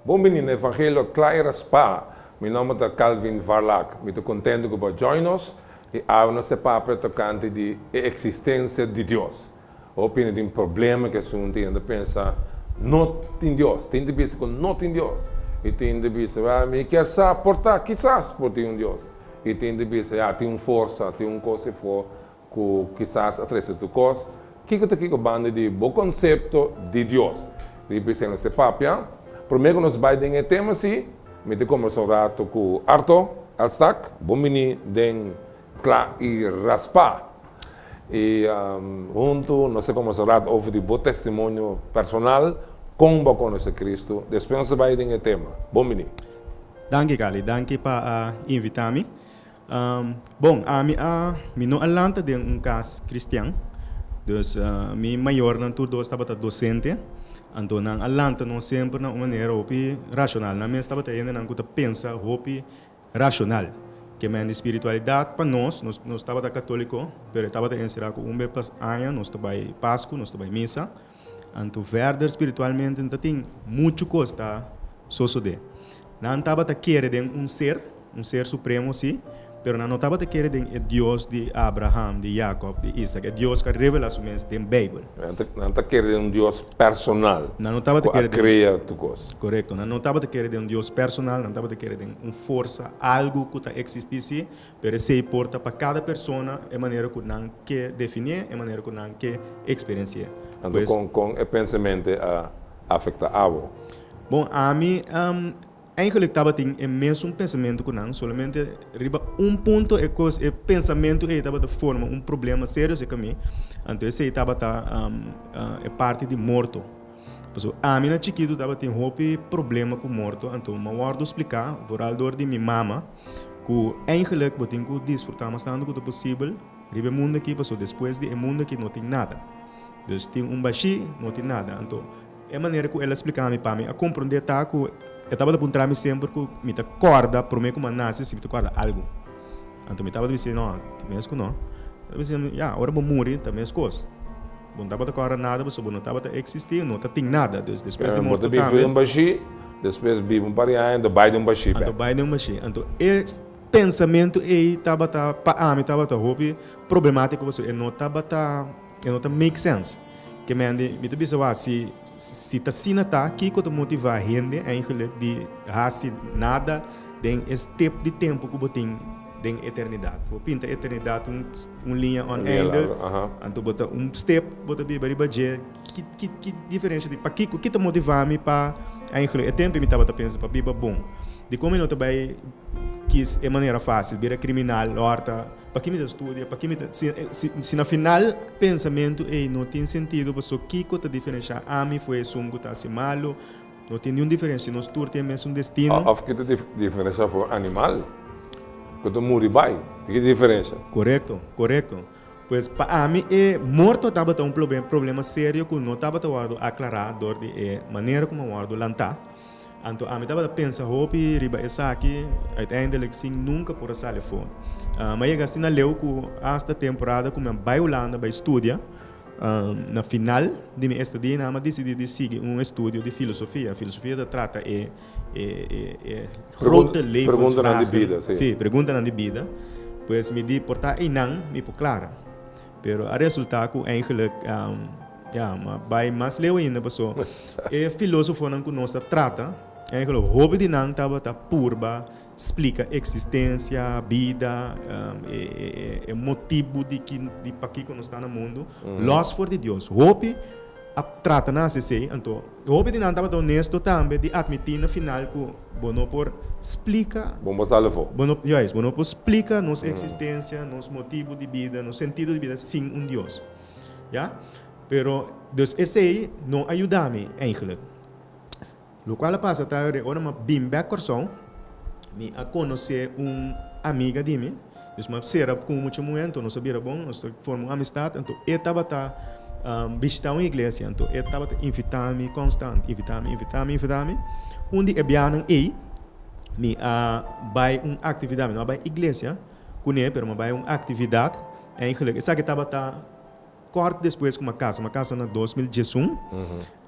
Bom menino, Evangelho Claro Spa. Meu nome é Calvin Varlac. Muito contente que você join us e há uma papo tocante de existência de Deus. Opinião de um problema que a gente tem de pensar, não em Deus, tem de pensar com não em Deus. E tem de pensar, me quer portar, quizás por ter um Deus. E tem de pensar, tem uma força, tem uma coisa que quizás através do coisa. Que está aqui com a banda de bom conceito de Deus. E pensando nesse papo, primeiro nós vamos ter um tema assim, me de conversar um rato com Arthur Alstak, bom menino, den Clá e Raspa. E junto, nós vamos falar over de bom testemunho personal, como conhecer Cristo. Depois nós vamos ter um tema. Bom menino. Danke, Kali. Danke por invitar-me. Bom, eu não alanta de caso cristão. Dus, mi maior não tudo estava docente. Então, não alanta não sempre na maneira racional. Na minha estava ainda não pensa racional. Que a espiritualidade para nós estava católico, mas estava ensinado com vez por ano, nós estava em Páscoa, nós estava em missa. Então, verder espiritualmente, então tem muito coisa suceder. Não estava querendo um ser supremo, sim, mas não estava querendo o Deus de Abraham, de Jacob, de Isaac, o Deus que revela somente na Bíblia. Não está querendo um Deus personal. Não estava querendo criar tu coisa. Correto. Não estava querendo um Deus personal, não estava querendo uma força, algo que existisse, mas se importa para cada pessoa, é maneira que não quer definir, é maneira que não quer experienciar. Então, com o pensamento afeta a você? Bom, a mim, eigenlijk estava tendo imenso pensamento que não, somente riba ponto é que o pensamento estava de forma problema sério para mim. Então esse estava é parte de morto. Porque a mim na chiquito estava tendo problema com morto. Então eu vou explicar, vorador de minha mama, que eigenlijk eu tenho que desfrutar mais tanto quanto possível. Riba mundo aqui, porque depois de mundo aqui não tem nada. Então tem baixi, não tem nada. Então é a maneira que ela explicava para mim, a compreender que eu estava a apontar-me sempre que me acorda, para mim como nasce, se me acorda algo. Então me estava dizendo, não, mesmo não. Eu dizia, agora vou morrer, também as coisas. Não estava a acordar nada, porque não estava a existir, não tem nada. Depois de morto também. Um baixi, depois vive um parião, então vai de um baixi. Então vai de um baixi. Então esse pensamento aí estava para mim estava problemático, eu não estava make sense. Que me disse se está sina aqui que te motiva a gente eigenlijk de fazer nada tem esse tipo de tempo que você tem de eternidade. Você pinta a eternidade linha on ende, então bota step, bota bem budget que diferente de para que te motiva me para eigenlijk o tempo me estava pensando para biba bom. De como eu não também quis de maneira fácil, vira criminal, horta, para que me estuda, para que me se na final pensamento não tem sentido, porque que a diferença a mim foi um que está assim malo, não tem nenhuma diferença, nós todos temos um destino. Of que a diferença foi animal, que tu morre vai, que diferença? Correto. Pois para mim morto estava um problema sério que não estava a aclarar de maneira como o guardo lantar. Então, a mim estava a pensar, riba essa aqui, uiteindelijk sim, nunca por sair fora. Mas eu assim, leu que esta temporada, como eu vai Holanda, vai estudar, na final de minha estadia, eu decidi seguir estudo de filosofia. A filosofia trata grote levensvragen. De vida, sim. Sim, pergunta de vida. Pois me di portar e não, me por clara. Pero a resultado, eigenlijk, mas vai mais leu ainda, pessoal. O filósofo não que nós trata, o hobby de não estava purba, explica existência, vida, o motivo de para que nós estamos no mundo. Los for de Deus. Hobby trata na CC, então hobby de não estava honesto também de admitir no final que bono por explica. Vamos a levar. Bono por explica nossa existência, nosso motivo de vida, nosso sentido de vida sem Deus. Ja? Pero, dus esse não ajuda-me, eigenlijk. O qual passa a hora uma bimba coração, me a conhecer amiga de mim, dus uma será com muito momento, não sabia bom, nós formamos uma amistade, então eu estava visitar uma igreja, então eu estava invitando-me constante, invitando-me. Dia bianang me vai uma atividade, não vai igreja, com ele, mas vai uma atividade, eigenlijk, essa que estava kort depois com uma casa na 2011,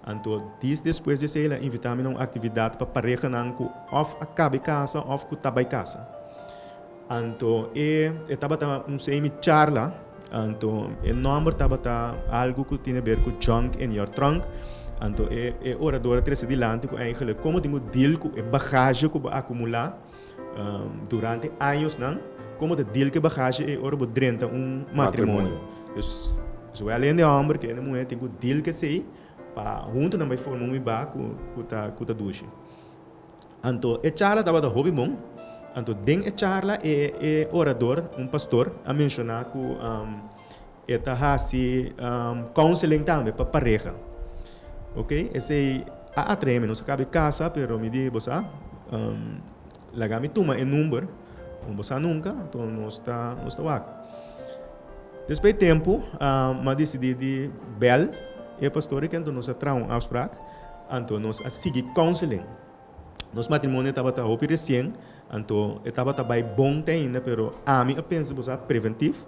Então, dias depois de ser, ela invitava-me a uma atividade para pareja nanco, of acabe casa, of que estava em casa. Então, eu estava um semi-charla, então, o nome estava algo que tinha a ver com junk in your trunk. Então, o orador trouxe adiante com eigenlijk como tenho deal com a bagagem que vai acumular durante anos, não? Como te deal com a bagagem é hora de matrimônio. Então, se eu além de homem, que é mulher, tenho deal que sei, para junto na minha forma um bar com a ducha. Então, a charla estava da hobby bom. Então, dentro da charla, o orador, pastor, a mencionar que está assim, counseling também para pareja. Ok? Esse a treme, não se cabe casa, pero me diz, você, lá me toma o número, você nunca, então não está lá. Depois de tempo, eu decidi de bel, e o pastor que então nos traz afspraak, então nós seguir counseling. Nosso matrimônio estava recém, então estava bem bom ainda, pero a mim eu penso que preventivo.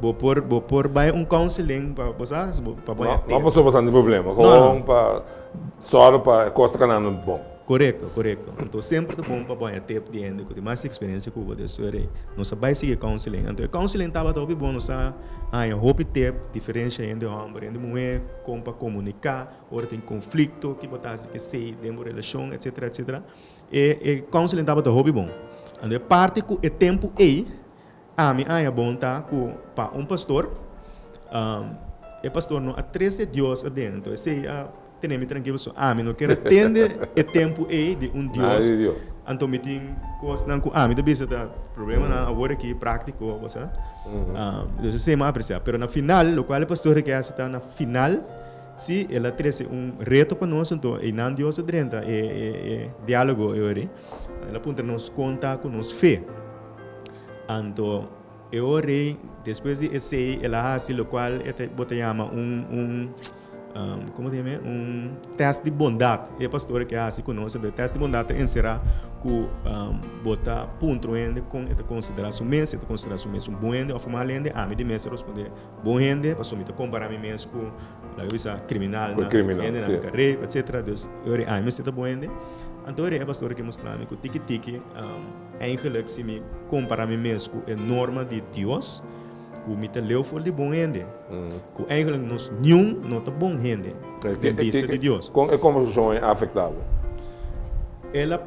Vou por counseling para você, para não passou bastante problema, só para costa canando bom. Correto. Então sempre é bom para tempo de ende, com mais experiência que eu vou dizer, não vai seguir counseling. Então counseling estava bom, não sabe, hope tempo diferença entre homem e mulher, como para comunicar, ou tem conflito, que botar que sei, dentro da relação, etc. E counseling estava bom. Então parte que o tempo a mim é bom tá para pastor, o pastor não atrece Deus adentro, sei tenho tranquilo só mim não quero atender o tempo de Deus. Então me tem coisas não me deve ser problema na agora que prático você. Eu sei mais apreciar, pero na final, o qual o pastor que está na final, se ela traz reto para nós então e não Deus adentro diálogo ela aponta nos conta com nos fé. Então, eu orei, depois de esse, ela faz o qual eu chama como dizer, teste de bondade. E a pastora que faz conosco, o teste de bondade encerrar com botar ponto ende com esta consideração mês, um bom ende, a forma ende, a mim de mês responder bom ende, para sumir comparar mim mês com a visa criminal, na carreira, etc. Então, eu orei, a mim está bom ende. Então, a pastora que mostrou-me que o tiki-tiki, eigenlijk se me comparar mim mês com a norma de Deus, que me te leu for de bom ende, que eigenlijk nos nenhum não tá bom ende, de vista de Deus. É como o é afetável.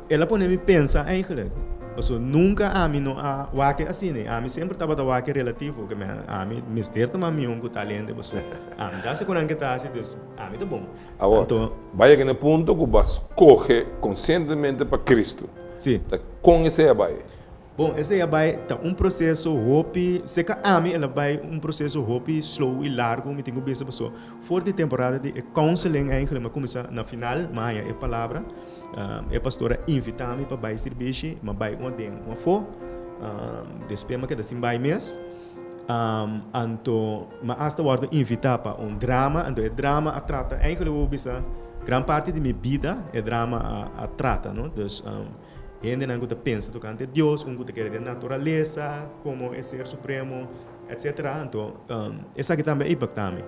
Ela pode me pensar eigenlijk, mas nunca a mim não a waque assim, né? A mim sempre estava da waque relativo, que a mim mister também me um talento, mas a mim dá se com que tá assim, a mim tá bom. Agora, então, vai aqui no ponto que você corre conscientemente para Cristo. Sim. Com esse vai. Bom, esse vai processo hopi, se que a mim ela vai processo hopi slow e largo, me tenho visto pessoa. Fora de temporada de counseling ainda, mas começa na final, mas a palavra, a pastora invita-me para vai serviço, mas vai uma fo, despema que assim vai mês. Então, mas hasta agora invitar para drama, então drama a trata, ainda eu vou bisa, grande parte de minha vida é drama a trata, não? Então, ainda não pensa tocante Deus, que quer de natureza, como é ser supremo, etc. Então, essa aqui também impacta-me.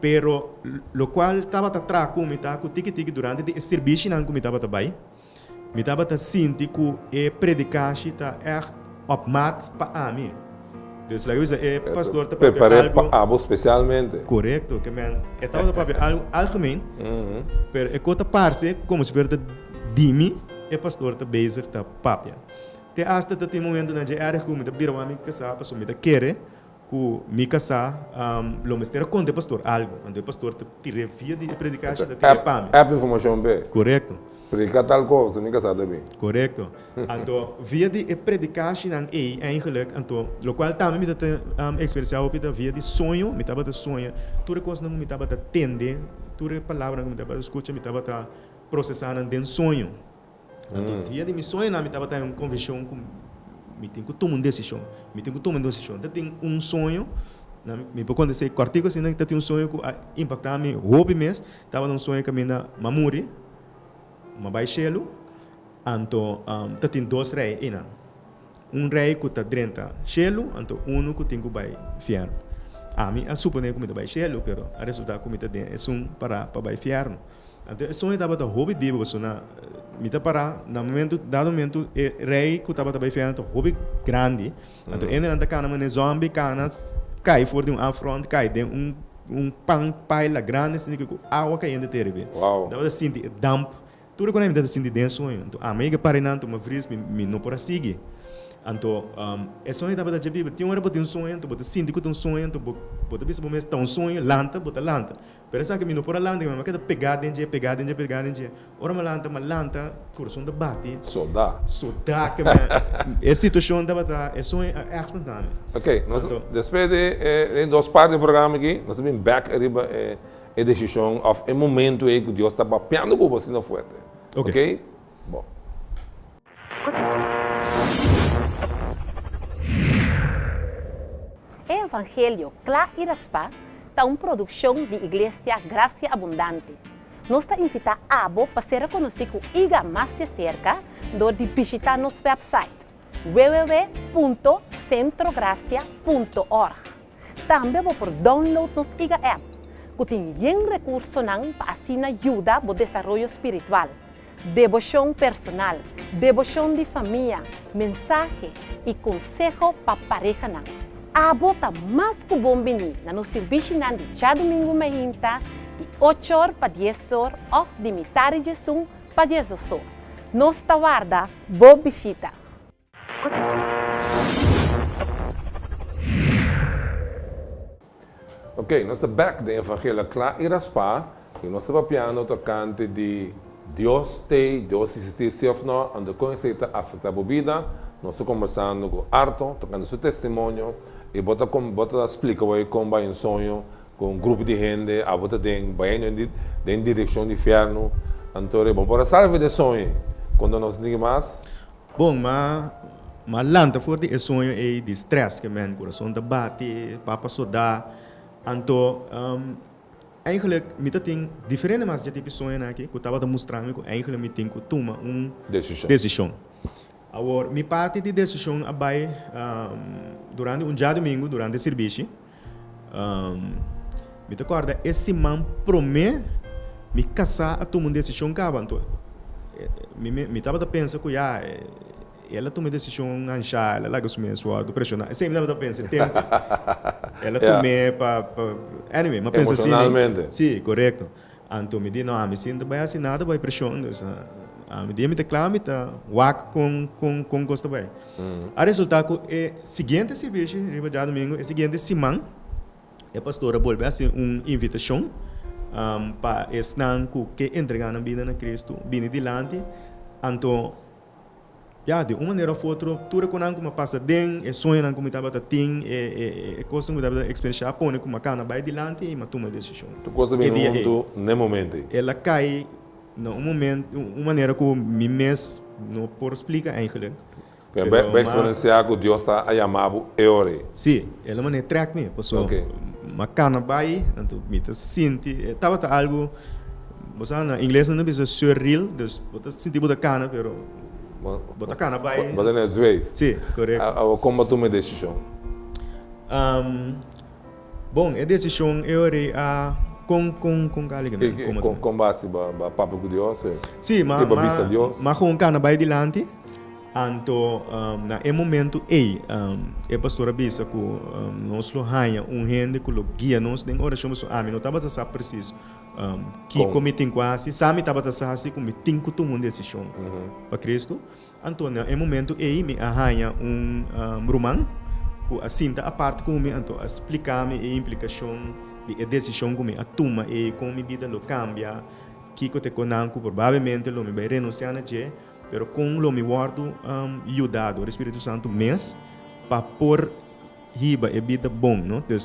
Pero, lo qual estava atrás com me tá com tiki durante o serviço não me estava também. Me estava sentindo que a predicação está opmat para mim. Então, o pastor está preparado para algo especialmente. Correto, que man, estava para algo algemeen, pero a outra parte como se fosse de mim. O pastor está bezig está papia. Te hasta tem momento na je erg como de biro a mim casar, para sumir querer que me casar, lo mester conte pastor algo, onde o pastor te revia de predicação da tia pame. É informação bem. Correto. Predicar tal coisa, me casar também. Correto. Então, via de predicação nan eigenlijk, então, lo qual também me dá experiência opida via de sonho, me tava de sonho, tudo coisa não me tava de tender, tudo palavra não me tava de escuta, me tava de processar dentro sonho. Então, dia de missões, me estava tendo uma convicção com me tenho que tomar uma decisão, Então, tem sonho, me pode acontecer quartigo assim, que tem sonho que impactar me, hobby mesmo, estava num sonho que me na mamuri, uma baixelo, então, tem dois reis, rei que está dentro chelo, então que tem que vai fiar. A mim, a suponer que vai cielo, pero a resultado que me é um para vai inferno. Então, isso estava da hobby Bíblia, você na me para no momento dado momento rei que estava vai inferno, hobby grande. Então, ainda não tá cana, mas zombie canas cai fora de afront, cai de pang paila grande, assim que água caindo terrível. Uau. Dava assim de damp. Tudo quando me assim de dentro sonho. Então, a mega parinando uma fris me não para seguir. Então, é sonho da bata de tinha hora botar sonho, então botar síndico um sonho, então botar bisa bom está sonho, lanta, botar lanta. Pero sabe que me não por lanta, mas cada pegada em dia. Ora uma lanta, coração da bate. Soldar. Que é situação da bata, é sonho é espontâneo. Ok, nós depois em duas partes do programa aqui, nós vamos back arriba a decisão of um momento em que Deus está papiando com você não forte. Ok? Bom. O Evangelho Clá e Raspa é uma produção de Igreja Gracia Abundante. Nós está invitando a para ser reconhecido iga mais de cerca do de visitar nosso website www.centrogracia.org. Também por download nossa iga app, que tem recursos para ajuda para o desenvolvimento espiritual, devoção personal, devoção de família, mensagem e conselho para pareja. A bota mais que bom venir na nosso serviço de domingo meia de 8 horas para 10 horas ou de metade de som para 10 horas. Nós está guarda, boa visita. Ok, nós estamos back do Evangelho Clá e Raspa, e nós estamos piano tocante de Deus existe ou não, onde conhece a afetar a vida. Nós estamos conversando com Arto, tocando seu testemunho, e bota explica como vai um sonho com um grupo de gente, a bota vai em direção do inferno. Então, bom, para salvar de sonho, quando nós temos mais? Bom, mas lanta forte é sonho é de stress que men coração da bate, papa soda. Então, eigenlijk me tem diferente mas de tipo sonho aqui, que eu estava mostrando que eigenlijk me tem que tomar decisão. Agora, minha parte de decisão vai durante dia domingo, durante o serviço. Me recorda, esse man promete me casar a tomar uma decisão cava. Então, me estava pensando que ela tomou decisão ancha, ela larga sua suado, pressionar. Sempre estava pensando tempo. Ela tomou para anyway, mas pensa assim. Emocionalmente. Sim, correto. Então me diz, não, me sinto bem assim, nada vai pressionar. Me diz, me declara, me tá wak com gosto bem. A resultado é seguinte serviço, riba já domingo, é seguinte semana, a pastora volve a ser uma invitação para estar que entregar na vida de Cristo, vir dilante. Então, de uma maneira ou outra, tudo que não passa dentro, é sonho não como estava tem, é coisa que estava experienciar, põe como cana vai dilante e toma decisão. Tu coisa bem no momento. Ela cai no momento, uma maneira que me mês não por explicar eigenlijk. Vai experienciar que Deus está a chamar e ore. Sim, ela maneira track me, passou. Uma cana vai, então me sente, estava algo, você na inglês não precisa surreal, dus você sentir boa cana, pero bota cana vai. Bota na zwei. Sim, correto. Como toma decisão? Bom, a decisão eu ore a com base ba papo com Deus. Sim, mas com cana vai dilante. Então, na momento a pastora bisa que nós lo hanha gente que lo guia nós tem oração so não estava a saber preciso que comitem quase sabe estava a saber assim como tem que tomar uma decisão para Cristo. Então, na momento me hanha romano que assim a parte como então explicar-me a implicação de decisão como a toma e como minha vida lo cambia que eu te conanco provavelmente lo me vai renunciar na je. Pero com lo me guardo ajudado o Espírito Santo mês para pôr riba e vida bom, não? Então,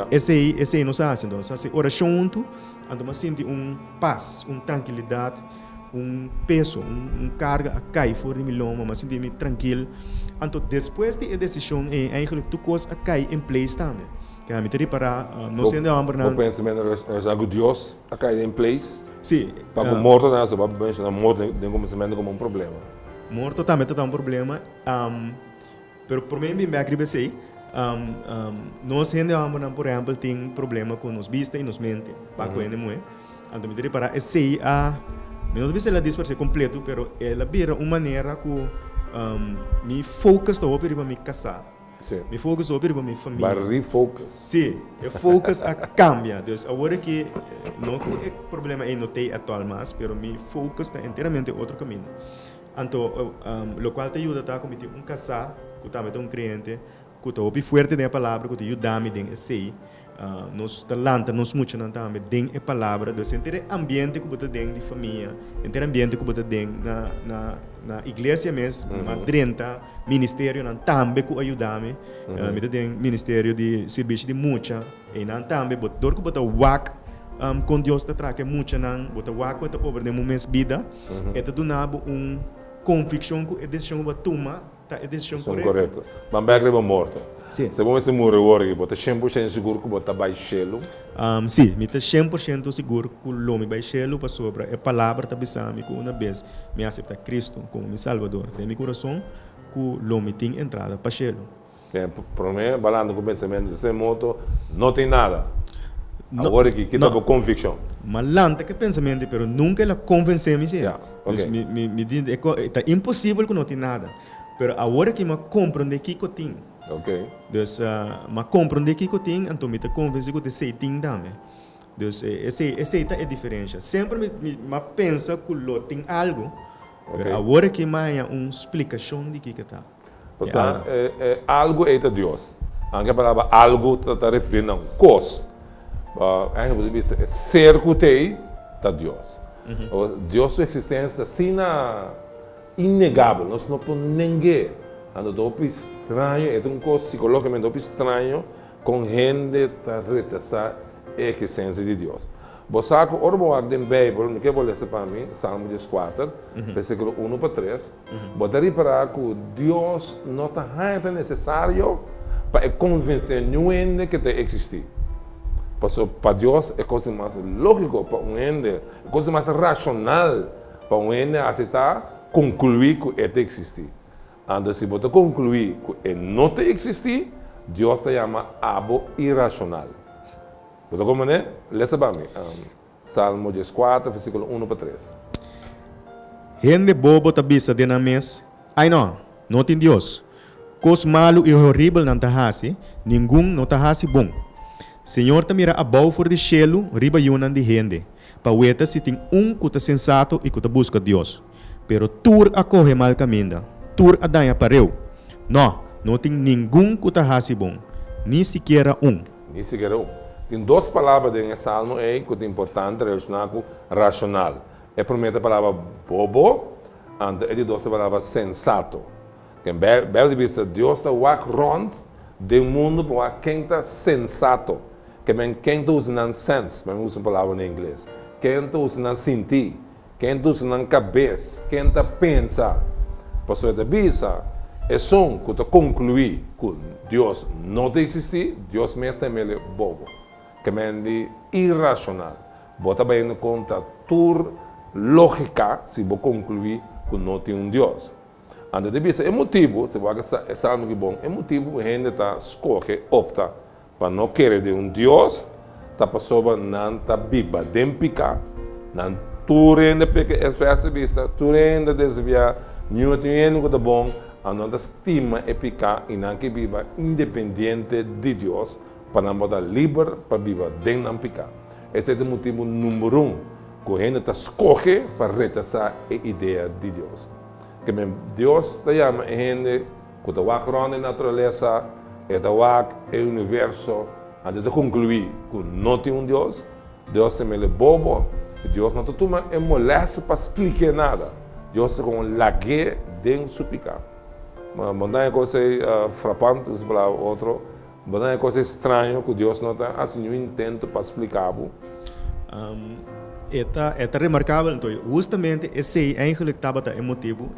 esse nós fazemos, então, nós fazemos oração junto, então nós sentimos paz, tranquilidade, peso, carga a cair fora de mim loma, mas sentimos tranquilo. Então, depois de decisão, eigenlijk tu coisa a cair em place também. Que a mim para não sendo amor não. O pensamento é algo Deus a cair em place. Sim. Para o morto não é só para pensar na morte tem começamento como problema. Morto também está um problema. Pero por mim bem acredito sei, nós gente por exemplo tem problema com nos vista e nos mente para com ele então me para esse não diz ela diz para ser completo pero ela vira uma maneira que me focus to para me casar Sim. me focus to para minha família Vai refocus. sim o focus a cambia então agora que não é problema é notei atual mas pero me focus está inteiramente outro caminho então lo qual te ajuda a cometer casar que também tem cliente que está ouvindo forte da palavra que te ajuda a me den esse nos talanta nos muito não também den a palavra do sentir ambiente que você den de família sentir ambiente que você den na igreja mesmo madrenta ministério não também que ajuda me me den ministério de serviço de muita e não também dor que você walk com Deus te traga muito não você walk com over de momentos vida e te dá convicção que a decisão que toma tá a decisão correta mas vai ser morto sim se você morrer agora você 100% seguro que você vai chelo sim me tá 100% seguro que o nome vai chelo para sobre a palavra tá bisami que uma vez me aceita Cristo como meu salvador de meu coração que o nome tem entrada para chelo para mim balando com o pensamento desse modo não tem nada agora que está com convicção malanta que pensamento pero nunca la convenceu-me okay. me diz é impossível que não tem nada pero agora que me compreende que eu tenho ok me compreende que eu tenho então me te convence que eu sei tem também essa é a diferença sempre me pensa que eu tenho algo pero agora que me há uma explicação de que está algo é de Deus a palavra algo está referindo a uma coisa ser que tem da Deus Deus sua existência assim inegável nós não podemos ninguém ando estranho é uma coisa psicologicamente estranho com gente que rechaça a existência de Deus você sabe que orbo da Bíblia não quer ler para mim Salmo 4 versículo 1 para 3 você reparar que Deus não está necessário para convencer ninguém que tem existir para Deus é coisa mais lógica para um ente, é coisa mais racional para um ente aceitar concluir que ele existe. Então, se você concluir que ele não existe, Deus te chama algo irracional. Você compreende? Leia para mim. Salmo 4, versículo 1 para 3. Gente bobo ta bisa de na mes, ai não tem Deus. Cos malo e horrível não tahasi, nenhum não tahasi bom. Senhor ta mira abau for de cielo, riba yunan de gente, pa weta se tem que está sensato e que está busca Deus. Pero tur acorre mal caminho, tur adanha pareu. Não tem nenhum que está hasi bom, nem sequer um. Nem sequer um. Tem duas palavras nesse salmo aí que é importante relacionar com racional. É a primeira palavra bobo, e a duas palavras sensato. Que bem vista Deus está walk rond do mundo para quem está sensato. Quem está usando sense, mas usa a palavra em inglês. Quem está usando sentir, quem está usando cabeça, quem está pensar. Por isso, a visa é só que está concluir que Deus não existe, Deus mesmo é meio bobo. Que é irracional. Bota bem na conta tur lógica se você concluir que não tem um Deus. Antes de visa, é motivo, se você é algo que bom, é motivo que a gente escolhe, opta para não querer de um Deus, tá passando não tá biba dempica, não turende porque é festa vista, turende desviar, não tem nada bom, a não estima é picar e não que biba independente de Deus, para não botar livre para biba dentro não picar. Esse é o motivo número 1 que a gente escolhe para rechazar a ideia de Deus. Que Deus te chama a gente que está walkando na natureza, está walk no universo, antes de concluir que não tem um Deus, Deus é meio bobo, Deus não toma é molesto para explicar nada. Deus é como lague dentro do picar. Mas é coisa frapante, se falar outro, é coisa estranha que Deus não está assim um intento para explicar. É remarcável, então, justamente esse eigenlijk estava emotivo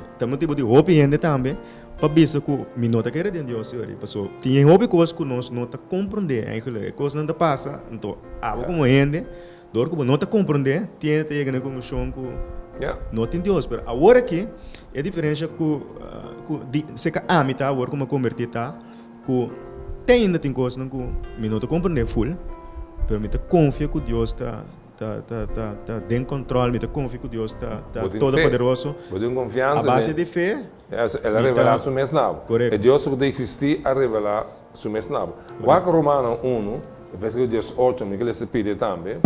de opinião também, para ver que me nota que era de Deus, senhor. Passou, tinha hobby coisas que nós não compreender, eigenlijk, coisas não passa, então, algo como ainda, dor que não compreender, tinha que chegar na conclusão que não tem Deus, mas agora que é diferente que se que amita agora como convertir tá, que tem ainda tem coisas que me não compreender full, pero me confio que Deus está em controle, me confio que Deus está todo poderoso. Vou confiança. A base de fé. Ela revela o mesmo nabo. Correto. E Deus pode existir a revelar o mesmo nabo. O Romano 1, versículo 18, que ele se pede também,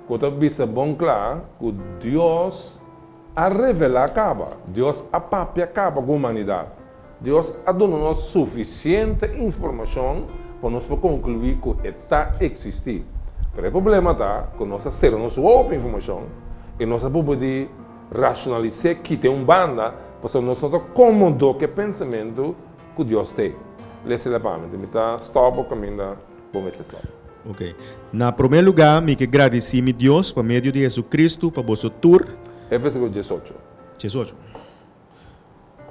quando bisa bom claro que Deus a revelar acaba, Deus a papia acaba com a humanidade. Deus a dado suficiente informação para nós concluir que está existir. Mas o problema está que nós temos nossa outra informação e nós podemos racionalizar que tem uma banda para nós comandar que pensamento que Deus tem. Lesse la pame, me está stop o caminho da bom stop. Ok. Na primeiro lugar, me que agradeci a Deus por meio de Jesus Cristo para vosso tour. É versículo 18. 18.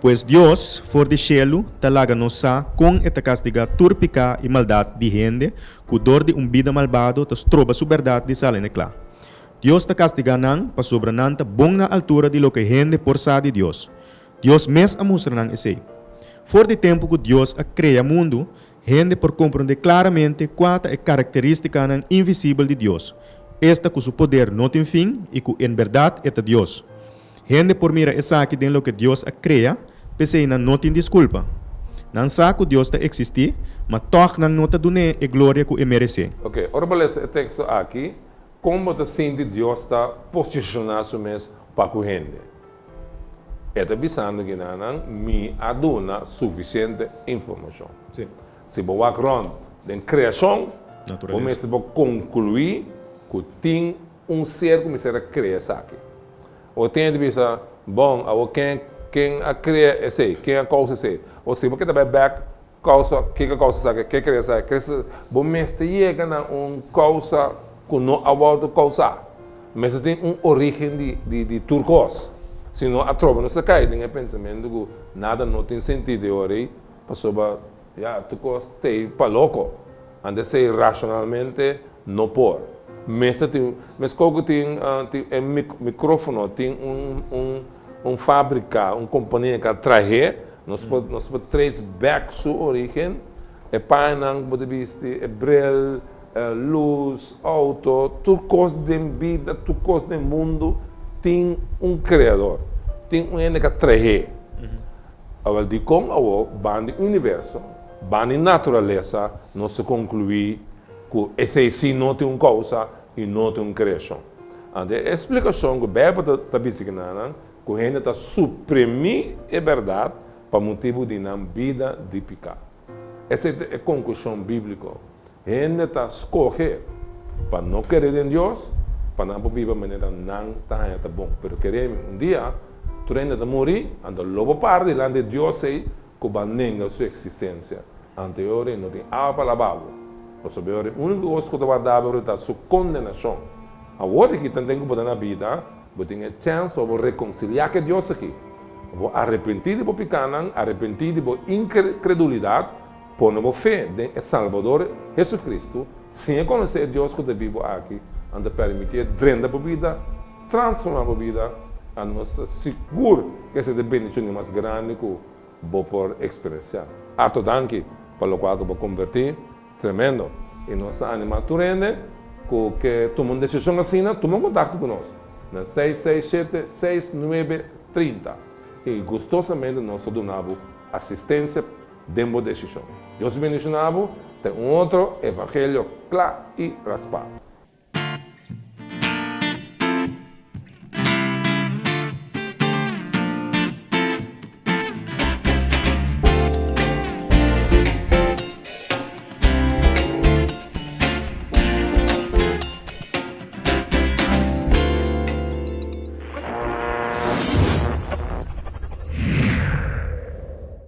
Pois Deus, for de cielo, talaga nossa com esta castiga turpica e maldade de gente, que dor de vida malvado, tas troba sua verdade de salene clá. Deus ta castiga nang, pa sobrananta bom na altura de lo que gente por sa de Deus. Deus mes a mostra nang esse. For de tempo que Deus a crea mundo, gente por compreender claramente qual é a característica nang invisível de Deus. Esta com seu poder não tem fim e que em verdade é Deus. Gente por mira essa aqui de lo que Deus a crea, pensei na não tem desculpa. Não sabe que Deus está existir, mas toque não está dando a glória que ele merece. Ok, ora vou ler esse texto aqui, como você sente Deus está posicionado mesmo para a gente. Está pensando que não me aduna suficiente informação. Sim. Se vou acabar da criação, Natureza. vou concluir que tem ser como será criado aqui. Ou tem de pensar, bom, quem a cria é sei, quem a causa é sei. Ou se você também back causa, que a causa sabe, que cria sabe, que bom mestre chega na causa que não aborda causar, mas tem origem de turcos. Se não a trova não se cai, tem pensamento que nada não tem sentido de orei, passou já turcos tem para louco, ande se racionalmente não por. Mas como tem microfone, tem fábrica, uma companhia que traz, nós podemos trazer back sua origem, e painang, pode ver, bril, luz, auto, tudo coisa de vida, tudo coisa do mundo, tem criador, tem ente que traz. Agora, de como o bande universo, bande natureza, nós concluir que esse sim não tem uma causa e não tem uma criação. A explicação que o Bíblia está dizendo que a gente está suprimir a verdade para motivo de não vida de pecado. Essa é a conclusão bíblica. A gente está escolhendo para não querer em Deus, para não viver de maneira não está bom. Mas queremos dia, tu ainda morrer, anda logo parte de Deus sei que vai negar sua existência. Anterior não tem água para lavar. Nós sabemos que o único coisa que vai dar é a sua condenação. Agora que tem que poder na vida, você tem a chance de reconciliar com Deus aqui. Vou arrepender de pecado, arrepender de incredulidade, pôr na fé em Salvador Jesus Cristo, sem conhecer Deus que vive aqui, anda permitir drena a vida, transformar a vida, a nós seguro que essa é a bendição mais grande que vou por experienciar. Ato danke, para o qual vou convertir, tremendo. E nossa anima turende, que toma uma decisão assim, toma um contato conosco. Na 667-6930. E gostosamente nós donamos assistência dentro da decisão. Deus bendicionado, tem outro evangelho claro e raspado.